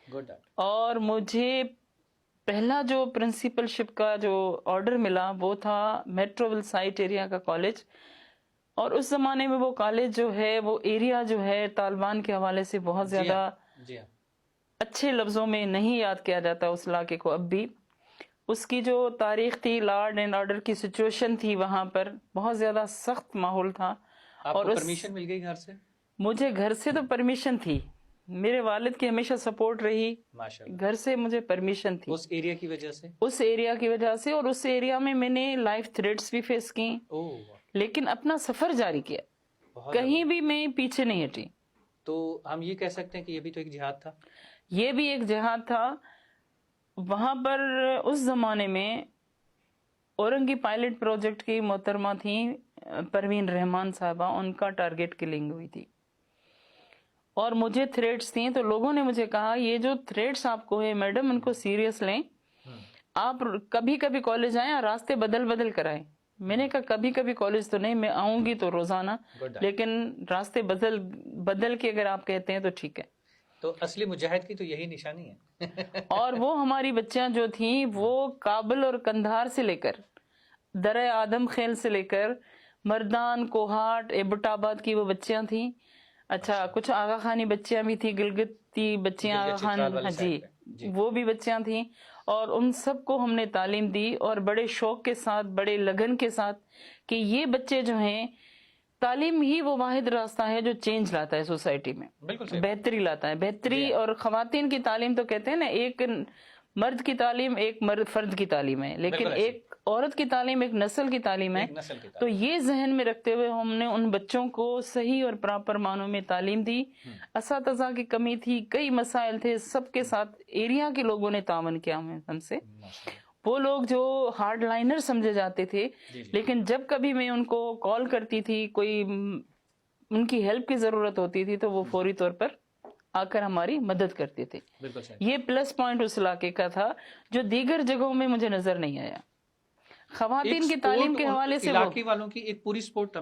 Good. اور مجھے پہلا جو پرنسپل شپ کا جو آرڈر ملا وہ تھا میٹروول سائٹ ایریا کا کالج. اور اس زمانے میں وہ کالج جو ہے وہ ایریا جو ہے طالبان کے حوالے سے بہت زیادہ اچھے لفظوں میں نہیں یاد کیا جاتا اس علاقے کو اب بھی. اس کی جو تاریخ تھی، لاڈ اینڈ آرڈر کی سچویشن تھی، وہاں پر بہت زیادہ سخت ماحول تھا. اور پرمیشن مل گئی گھر سے؟ مجھے گھر سے تو پرمیشن تھی، میرے والد کی ہمیشہ سپورٹ رہی، گھر سے مجھے پرمیشن تھی اس ایریا کی وجہ سے. اس ایریا کی وجہ سے. اور اس ایریا میں میں نے لائف تھریٹس بھی فیس کی، لیکن اپنا سفر جاری کیا، کہیں بھی میں پیچھے نہیں ہٹی. تو ہم یہ کہہ سکتے ہیں کہ یہ بھی تو ایک جہاد تھا. یہ بھی ایک جہاد تھا. وہاں پر اس زمانے میں اورنگی پائلٹ پروجیکٹ کی محترمہ تھیں پروین رحمان صاحبہ، ان کا ٹارگٹ کلنگ ہوئی تھی اور مجھے تھریٹس تھیں. تو لوگوں نے مجھے کہا یہ جو تھریٹس آپ کو ہے میڈم ان کو سیریس لیں، آپ کبھی کبھی کالج آئیں اور راستے بدل بدل کر آئیں. میں نے کہا کبھی کبھی کالج تو نہیں، میں آؤں گی تو روزانہ، لیکن راستے بدل کے اگر آپ کہتے ہیں تو ٹھیک ہے. تو اصلی مجاہد کی تو یہی نشانی ہے. اور وہ ہماری بچیاں جو تھیں وہ کابل اور کندھار سے لے کر درہ آدم خیل سے لے کر مردان، کوہاٹ، ایبٹ آباد کی وہ بچیاں تھیں. اچھا کچھ آغا خانی بچیاں بھی تھیں، گلگتی بچیاں آغا خان، جی وہ بھی بچیاں تھیں. اور ان سب کو ہم نے تعلیم دی اور بڑے شوق کے ساتھ، بڑے لگن کے ساتھ، کہ یہ بچے جو ہیں تعلیم ہی وہ واحد راستہ ہے جو چینج لاتا ہے سوسائٹی میں، بہتری لاتا ہے، بہتری. اور خواتین کی تعلیم تو کہتے ہیں نا، ایک مرد کی تعلیم ایک مرد فرد کی تعلیم ہے، لیکن ایک عورت کی تعلیم ایک نسل کی تعلیم ہے. تو یہ ذہن میں رکھتے ہوئے ہم نے ان بچوں کو صحیح اور پراپر معنوں میں تعلیم دی. اساتذہ کی کمی تھی، کئی مسائل تھے، سب کے ساتھ ایریا کے لوگوں نے تعاون کیا ہم سے. وہ لوگ جو ہارڈ لائنر سمجھے جاتے تھے، لیکن جب کبھی میں ان کو کال کرتی تھی، کوئی ان کی ہیلپ کی ضرورت ہوتی تھی، تو وہ فوری طور پر آ کر ہماری مدد کرتے تھے. یہ پلس پوائنٹ اس علاقے کا تھا جو دیگر جگہوں میں مجھے نظر نہیں آیا. خواتین کی تعلیم کے حوالے سے علاقے والوں کی ایک پوری سپورٹ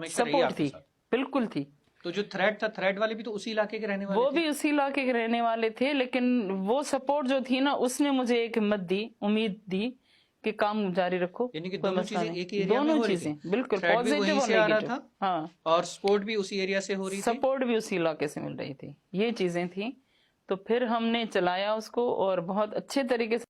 تھی، بالکل تھی. تو جو تھریڈ تھا، تھریڈ والے بھی تو اسی علاقے کے رہنے والے وہ بھی اسی علاقے کے رہنے والے تھے، لیکن وہ سپورٹ جو تھی نا، اس نے مجھے ایک ہمت دی، امید دی کہ کام جاری رکھو. یعنی کہ دونوں چیزیں ایک ہی ایریا میں ہو رہی تھی، بالکل پازیٹیو سے آ رہا تھا، ہاں، اور سپورٹ بھی اسی ایریا سے ہو رہی تھی، سپورٹ بھی اسی علاقے سے مل رہی تھی. یہ چیزیں تھیں. تو پھر ہم نے چلایا اس کو اور بہت اچھے طریقے سے